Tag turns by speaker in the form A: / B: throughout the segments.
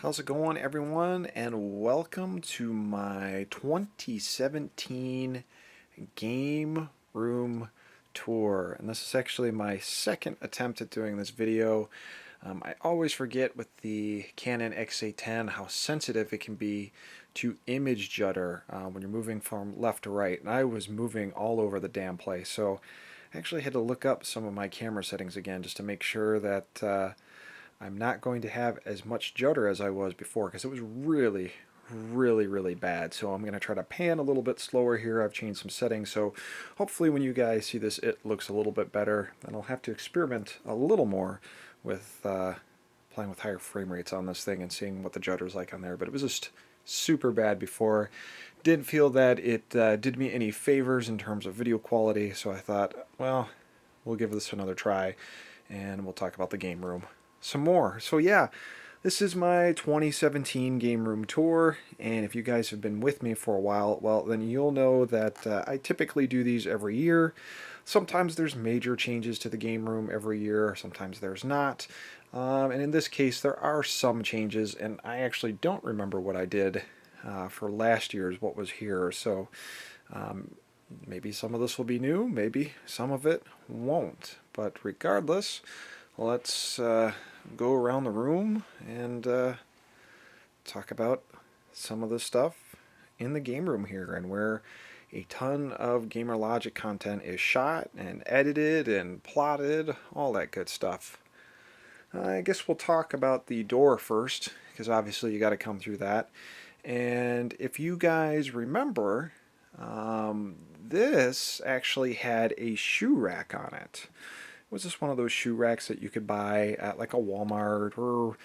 A: How's it going, everyone? And welcome to my 2017 game room tour. And this is actually my second attempt at doing this video. I always forget with the Canon XA10 how sensitive it can be to image jutter when you're moving from left to right. And I was moving all over the damn place. So I actually had to look up some of my camera settings again just to make sure that I'm not going to have as much judder as I was before because it was really bad. So I'm going to try to pan a little bit slower here. I've changed some settings, so hopefully when you guys see this it looks a little bit better. And I'll have to experiment a little more with playing with higher frame rates on this thing and seeing what the judder's like on there. But it was just super bad before. Didn't feel that it did me any favors in terms of video quality, so I thought, well, we'll give this another try and we'll talk about the game room some more. So yeah, this is my 2017 game room tour, and if you guys have been with me for a while, well, then you'll know that I typically do these every year. Sometimes there's major changes to the game room every year, sometimes there's not. And in this case, there are some changes, and I actually don't remember what I did for last year's what was here. So maybe some of this will be new, maybe some of it won't. But regardless, let's go around the room and talk about some of the stuff in the game room here and where a ton of Gamer Logic content is shot and edited and plotted, all that good stuff. I guess we'll talk about the door first, because obviously you got to come through that. And if you guys remember, this actually had a shoe rack on it. Was this one of those shoe racks that you could buy at like a Walmart or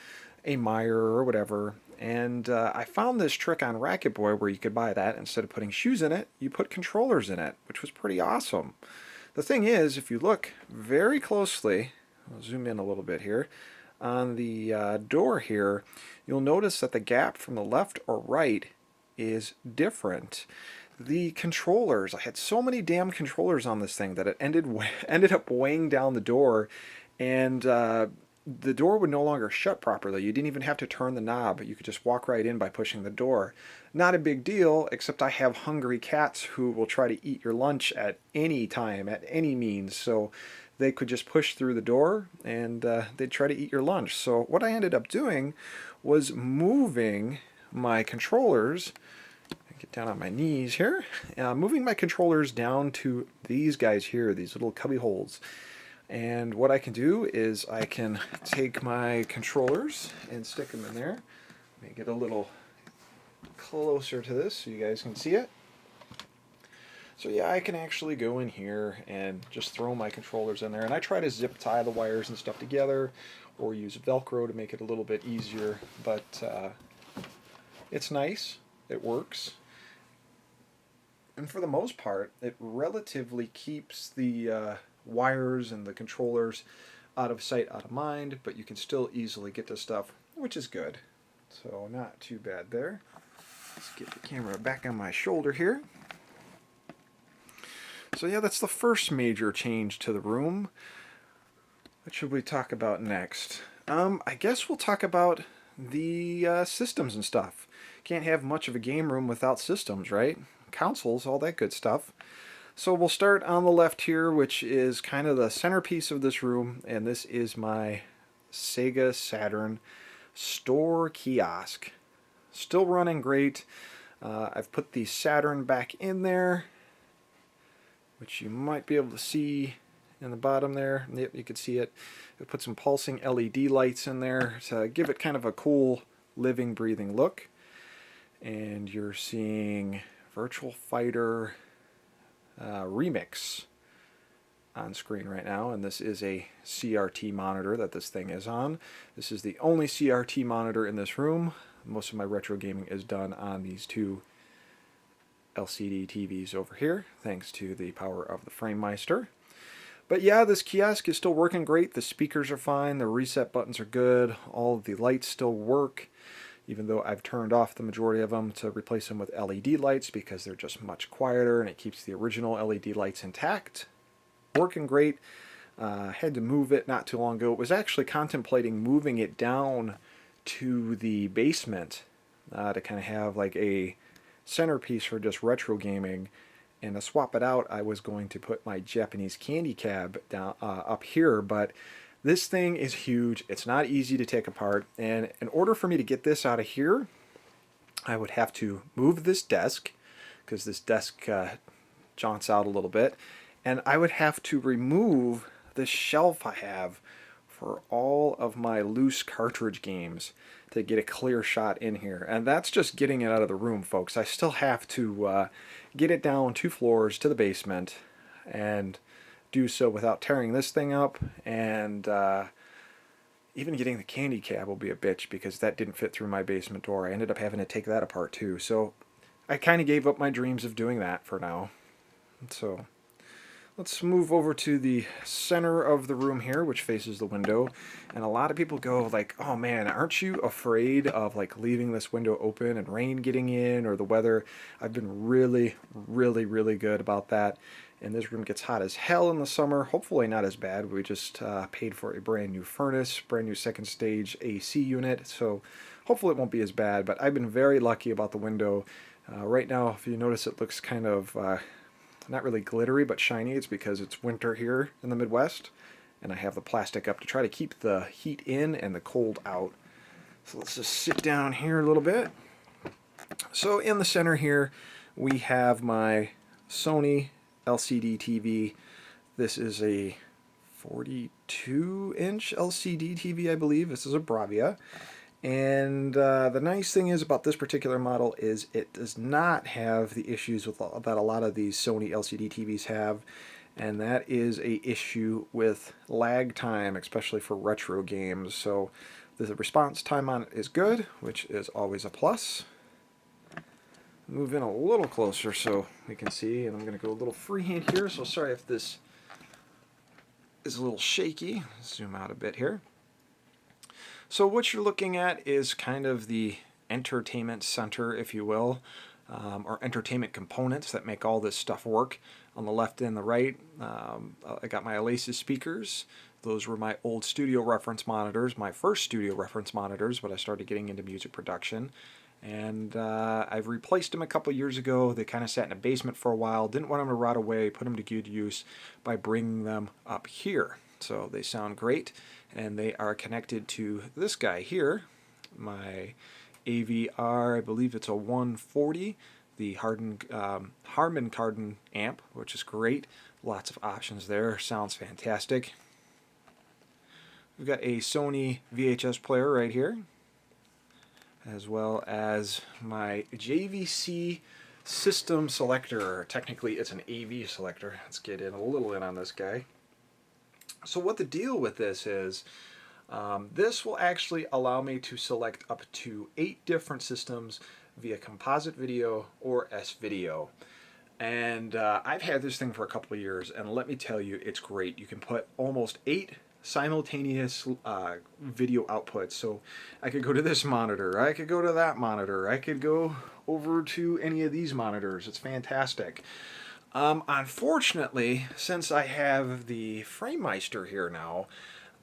A: a Meijer or whatever? And I found this trick on Racket Boy where you could buy that. Instead of putting shoes in it, you put controllers in it, which was pretty awesome. The thing is, if you look very closely, I'll zoom in a little bit here, on the door here, you'll notice that the gap from the left or right is different. The controllers, I had so many damn controllers on this thing that it ended up weighing down the door, and the door would no longer shut properly. You didn't even have to turn the knob. You could just walk right in by pushing the door. Not a big deal, except I have hungry cats who will try to eat your lunch at any time, at any means. So they could just push through the door and they'd try to eat your lunch. So what I ended up doing was moving my controllers, get down on my knees here, moving my controllers down to these guys here, these little cubby holes. And what I can do is I can take my controllers and stick them in there. Let me get a little closer to this so you guys can see it. So yeah, I can actually go in here and just throw my controllers in there. And I try to zip tie the wires and stuff together or use Velcro to make it a little bit easier. But it's nice. It works. And for the most part, it relatively keeps the wires and the controllers out of sight, out of mind, but you can still easily get to stuff, which is good. So not too bad there. Let's get the camera back on my shoulder here. So yeah, that's the first major change to the room. What should we talk about next? I guess we'll talk about the systems and stuff. Can't have much of a game room without systems, right? Consoles, all that good stuff. So we'll start on the left here, which is kind of the centerpiece of this room, and this is my Sega Saturn store kiosk. Still running great. I've put the Saturn back in there, which you might be able to see in the bottom there. Yep, you can see it. I put some pulsing LED lights in there to give it kind of a cool, living, breathing look. And you're seeing Virtual Fighter Remix on screen right now, and this is a CRT monitor that this thing is on. This is the only CRT monitor in this room. Most of my retro gaming is done on these two LCD TVs over here, thanks to the power of the FrameMeister. But yeah, this kiosk is still working great. The speakers are fine, the reset buttons are good, all of the lights still work, even though I've turned off the majority of them to replace them with LED lights because they're just much quieter and it keeps the original LED lights intact. Working great. Had to move it not too long ago. It was actually contemplating moving it down to the basement to kind of have like a centerpiece for just retro gaming. And to swap it out, I was going to put my Japanese candy cab down up here, but this thing is huge. It's not easy to take apart, and in order for me to get this out of here, I would have to move this desk, because this desk jaunts out a little bit, and I would have to remove this shelf I have for all of my loose cartridge games to get a clear shot in here. And that's just getting it out of the room, folks. I still have to get it down 2 floors to the basement and do so without tearing this thing up, and even getting the candy cab will be a bitch because that didn't fit through my basement door. I ended up having to take that apart too. So I kind of gave up my dreams of doing that for now. So let's move over to the center of the room here, which faces the window. And a lot of people go like, oh man, aren't you afraid of like leaving this window open and rain getting in or the weather? I've been really, really, really good about that. And this room gets hot as hell in the summer. Hopefully not as bad. We just paid for a brand new furnace, brand new second stage AC unit. So hopefully it won't be as bad. But I've been very lucky about the window. Right now, if you notice, it looks kind of not really glittery, but shiny. It's because it's winter here in the Midwest. And I have the plastic up to try to keep the heat in and the cold out. So let's just sit down here a little bit. So in the center here, we have my Sony LCD TV. This is a 42-inch LCD TV, I believe. This is a Bravia. And the nice thing is about this particular model is it does not have the issues that a lot of these Sony LCD TVs have, and that is a issue with lag time, especially for retro games. So the response time on it is good, which is always a plus. Move in a little closer so we can see, and I'm going to go a little freehand here, so sorry if this is a little shaky. Zoom out a bit here. So what you're looking at is kind of the entertainment center, if you will, or entertainment components that make all this stuff work. On the left and the right, I got my Oasis speakers. Those were my old studio reference monitors, my first studio reference monitors, when I started getting into music production. And I've replaced them a couple years ago. They kind of sat in a basement for a while. Didn't want them to rot away. Put them to good use by bringing them up here. So they sound great, and they are connected to this guy here, my AVR. I believe it's a 140, the Harman Kardon amp, which is great. Lots of options there. Sounds fantastic. We've got a Sony VHS player right here, as well as my JVC system selector. Technically it's an AV selector. Let's get in a little on this guy. So what the deal with this is, this will actually allow me to select up to 8 different systems via composite video or S-video. And I've had this thing for a couple of years, and let me tell you, it's great. You can put almost 8 simultaneous video outputs. So I could go to this monitor, I could go to that monitor, I could go over to any of these monitors. It's fantastic. Unfortunately, since I have the FrameMeister here now,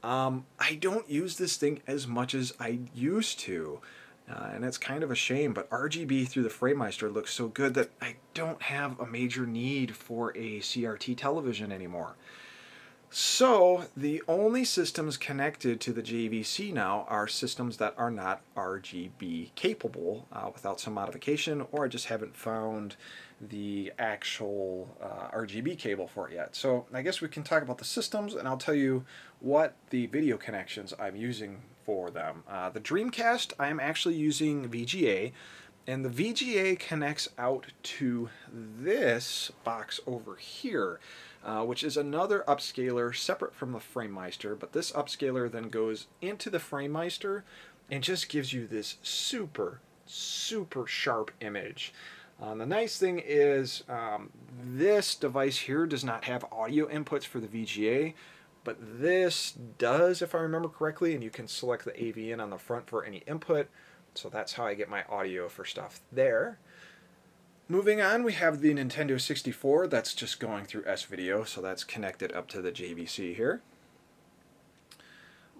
A: I don't use this thing as much as I used to. And it's kind of a shame, but RGB through the FrameMeister looks so good that I don't have a major need for a CRT television anymore. So the only systems connected to the JVC now are systems that are not RGB capable without some modification, or I just haven't found the actual RGB cable for it yet. So I guess we can talk about the systems, and I'll tell you what the video connections I'm using for them. The Dreamcast, I'm actually using VGA, and the VGA connects out to this box over here, which is another upscaler separate from the FrameMeister, but this upscaler then goes into the FrameMeister and just gives you this super, super sharp image. The nice thing is this device here does not have audio inputs for the VGA, but this does, if I remember correctly, and you can select the AV in on the front for any input. So that's how I get my audio for stuff there. Moving on, we have the Nintendo 64 that's just going through S-Video, so that's connected up to the JVC here.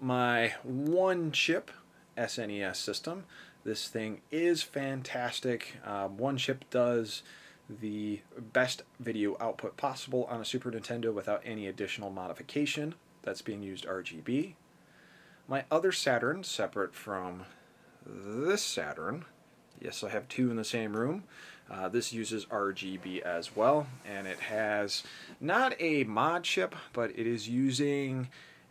A: My one chip SNES system. This thing is fantastic. One chip does the best video output possible on a Super Nintendo without any additional modification. That's being used RGB. My other Saturn, separate from this Saturn, yes, I have two in the same room. This uses RGB as well, and it has not a mod chip, but it is using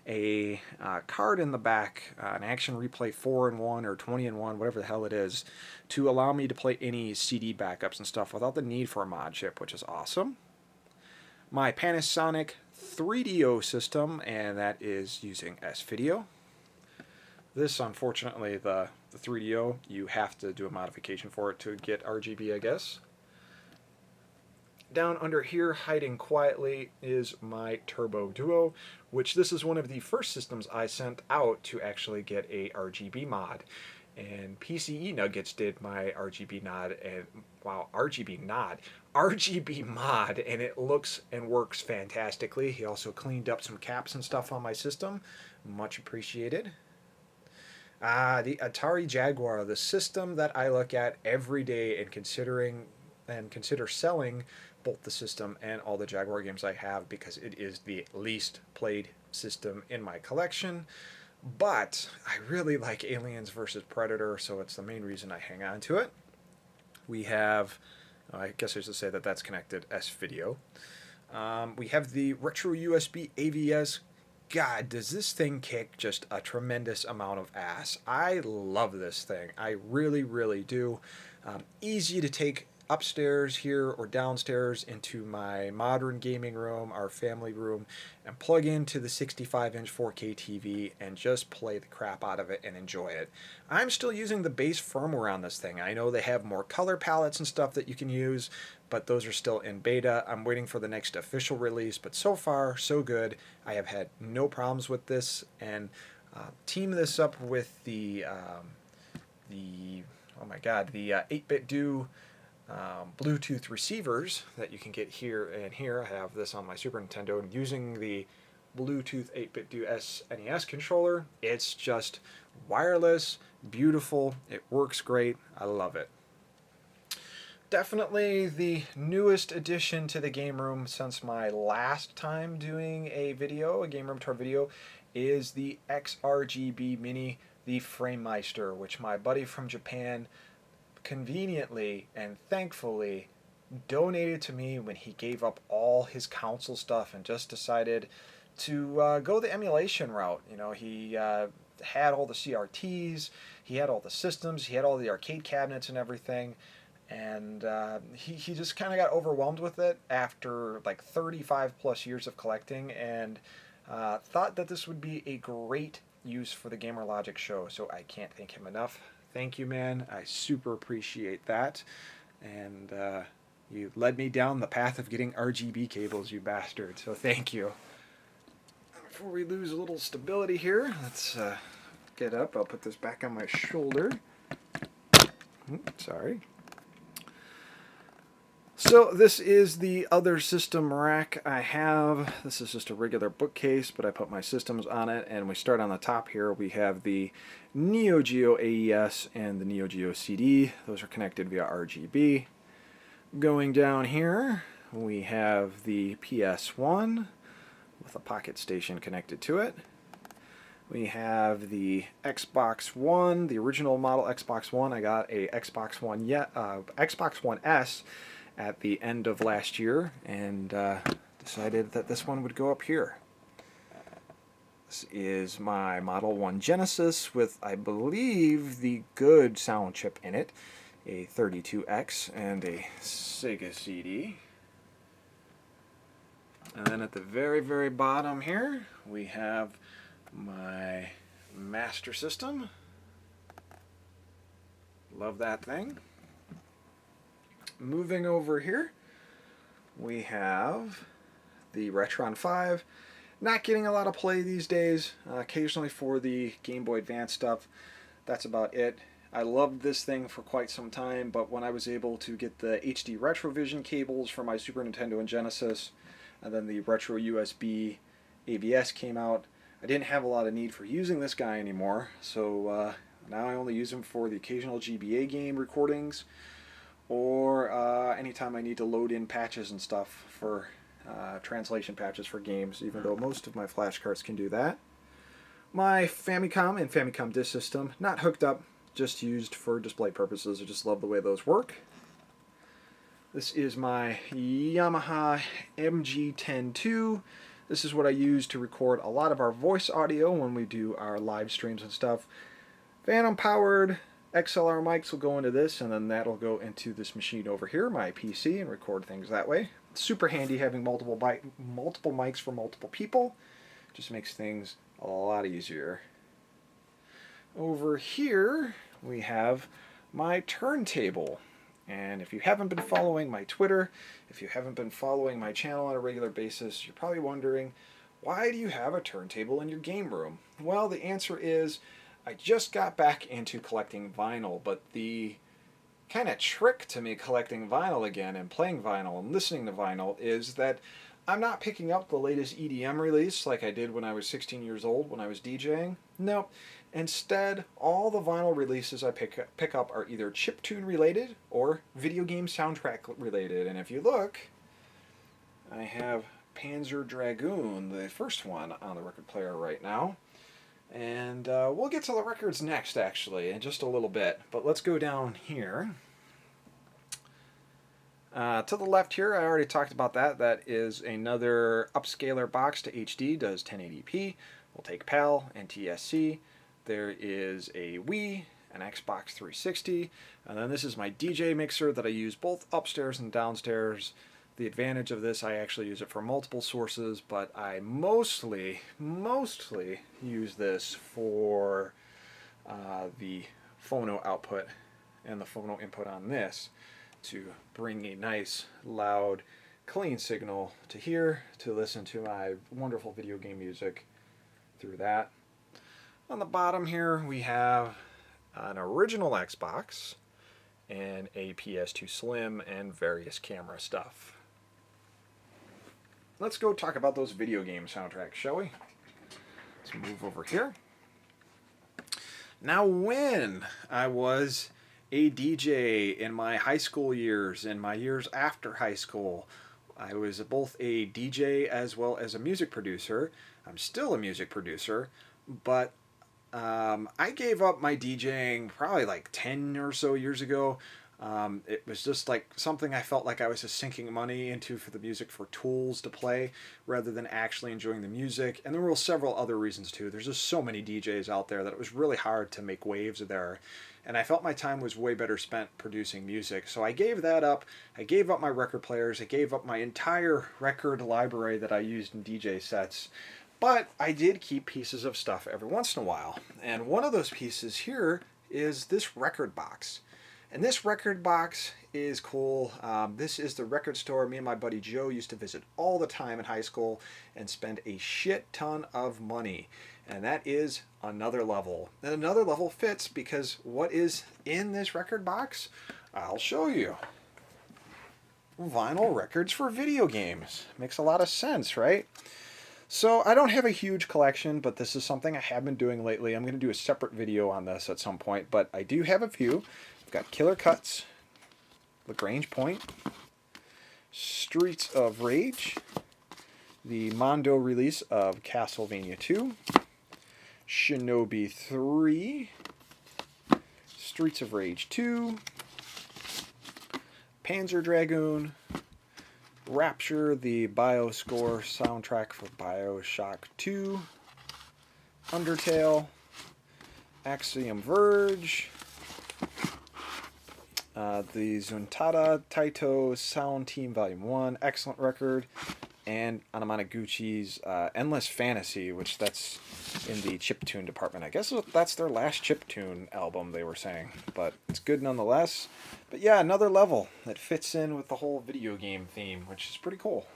A: a card in the back, an Action Replay 4-in-1 or 20-in-1, whatever the hell it is, to allow me to play any CD backups and stuff without the need for a mod chip, which is awesome. My Panasonic 3DO system, and that is using S-Video. This, unfortunately, the 3DO, you have to do a modification for it to get RGB, I guess. Down under here, hiding quietly, is my Turbo Duo, which this is one of the first systems I sent out to actually get a RGB mod. And PCE Nuggets did my RGB mod, and wow, RGB mod, and it looks and works fantastically. He also cleaned up some caps and stuff on my system. Much appreciated. The Atari Jaguar, the system that I look at every day and consider selling both the system and all the Jaguar games I have because it is the least played system in my collection. But I really like Aliens vs. Predator, so it's the main reason I hang on to it. We have, I guess I should say that that's connected S-Video. We have the Retro USB AVS. God, does this thing kick just a tremendous amount of ass. I love this thing. I really, really do. Easy to take upstairs here or downstairs into my modern gaming room, our family room, and plug into the 65-inch 4K TV and just play the crap out of it and enjoy it. I'm still using the base firmware on this thing. I know they have more color palettes and stuff that you can use, but those are still in beta. I'm waiting for the next official release, but so far, so good. I have had no problems with this, and team this up with the 8-bit do Bluetooth receivers that you can get here and here. I have this on my Super Nintendo, and using the Bluetooth 8-bit do SNES controller, it's just wireless, beautiful, it works great, I love it. Definitely the newest addition to the game room since my last time doing a game room tour video, is the XRGB Mini, the Framemeister, which my buddy from Japan conveniently and thankfully donated to me when he gave up all his console stuff and just decided to go the emulation route. You know, he had all the CRTs, he had all the systems, he had all the arcade cabinets and everything, and he just kind of got overwhelmed with it after like 35 plus years of collecting, and thought that this would be a great use for the Gamer Logic show, so I can't thank him enough. Thank you, man. I super appreciate that. And you led me down the path of getting RGB cables, you bastard. So thank you. Before we lose a little stability here, let's get up. I'll put this back on my shoulder. Sorry. So this is the other system rack I have. This is just a regular bookcase, but I put my systems on it, and we start on the top here. We have the Neo Geo AES and the Neo Geo CD. Those are connected via RGB. Going down here, we have the PS1 with a pocket station connected to it. We have the Xbox One, the original model Xbox One. I got a Xbox One S at the end of last year, and decided that this one would go up here. This is my Model 1 Genesis with, I believe, the good sound chip in it, a 32X and a Sega CD. And then at the very, very bottom here, we have my Master System. Love that thing. Moving over here, we have the Retron 5. Not getting a lot of play these days, occasionally for the Game Boy Advance stuff. That's about it. I loved this thing for quite some time, but when I was able to get the HD Retrovision cables for my Super Nintendo and Genesis, and then the Retro USB AVS came out, I didn't have a lot of need for using this guy anymore, so Now I only use them for the occasional GBA game recordings, or anytime I need to load in patches and stuff for translation patches for games, even though most of my flash cards can do that. My Famicom and Famicom disk system, not hooked up, just used for display purposes. I just love the way those work. This is my Yamaha MG10-2. This is what I use to record a lot of our voice audio when we do our live streams and stuff. Phantom powered XLR mics will go into this, and then that'll go into this machine over here, my PC, and record things that way. It's super handy having multiple mics for multiple people. Just makes things a lot easier. Over here we have my turntable. And if you haven't been following my Twitter, if you haven't been following my channel on a regular basis, you're probably wondering, why do you have a turntable in your game room? Well, the answer is, I just got back into collecting vinyl, but the kind of trick to me collecting vinyl again and playing vinyl and listening to vinyl is that I'm not picking up the latest EDM release like I did when I was 16 years old when I was DJing. No. Instead, all the vinyl releases I pick up are either chiptune related or video game soundtrack related. And if you look, I have Panzer Dragoon, the first one, on the record player right now. And we'll get to the records next, actually, in just a little bit. But let's go down here. To the left here, I already talked about that. That is another upscaler box to HD, does 1080p. We'll take PAL and TSC. There is a Wii, an Xbox 360, and then this is my DJ mixer that I use both upstairs and downstairs. The advantage of this, I actually use it for multiple sources, but I mostly use this for the phono output and the phono input on this to bring a nice, loud, clean signal to here to listen to my wonderful video game music through that. On the bottom here we have an original Xbox and a PS2 Slim and various camera stuff. Let's go talk about those video game soundtracks, shall we? Let's move over here. Now, when I was a DJ in my high school years and my years after high school, I was both a DJ as well as a music producer. I'm still a music producer, but I gave up my DJing probably like 10 or so years ago. It was just like something I felt like I was just sinking money into for the music for tools to play rather than actually enjoying the music. And there were several other reasons too. There's just so many DJs out there that it was really hard to make waves there. And I felt my time was way better spent producing music. So I gave that up. I gave up my record players. I gave up my entire record library that I used in DJ sets. But I did keep pieces of stuff every once in a while. And one of those pieces here is this record box. And this record box is cool. This is the record store me and my buddy Joe used to visit all the time in high school and spend a shit ton of money. And that is Another Level. And Another Level fits because what is in this record box? I'll show you. Vinyl records for video games. Makes a lot of sense, right? So I don't have a huge collection, but this is something I have been doing lately. I'm going to do a separate video on this at some point, but I do have a few. I've got Killer Cuts, Lagrange Point, Streets of Rage, the Mondo release of Castlevania 2, Shinobi 3, Streets of Rage 2, Panzer Dragoon, Rapture, the Bioscore soundtrack for Bioshock 2, Undertale, Axiom Verge, the Zuntata Taito Sound Team Volume 1, excellent record, and Anamanaguchi's Endless Fantasy, which that's in the chiptune department. I guess that's their last chiptune album, they were saying, but it's good nonetheless. But yeah, Another Level that fits in with the whole video game theme, which is pretty cool.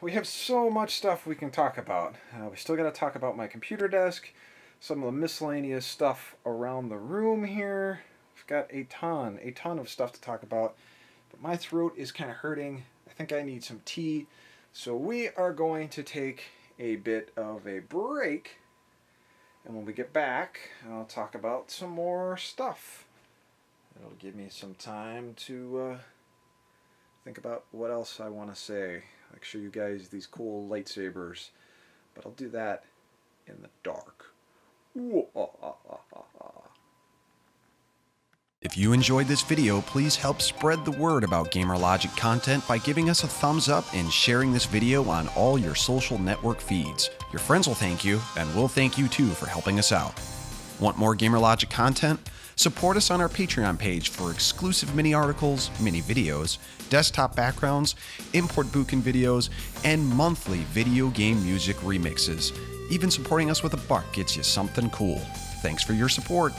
A: We have so much stuff we can talk about. We still got to talk about my computer desk, some of the miscellaneous stuff around the room here. We've got a ton of stuff to talk about. But my throat is kind of hurting. I think I need some tea. So we are going to take a bit of a break. And when we get back, I'll talk about some more stuff. It'll give me some time to think about what else I want to say. Like show you guys these cool lightsabers. But I'll do that in the dark.
B: If you enjoyed this video, please help spread the word about GamerLogic content by giving us a thumbs up and sharing this video on all your social network feeds. Your friends will thank you, and we'll thank you too for helping us out. Want more GamerLogic content? Support us on our Patreon page for exclusive mini articles, mini videos, desktop backgrounds, import Bukin videos, and monthly video game music remixes. Even supporting us with $1 gets you something cool. Thanks for your support.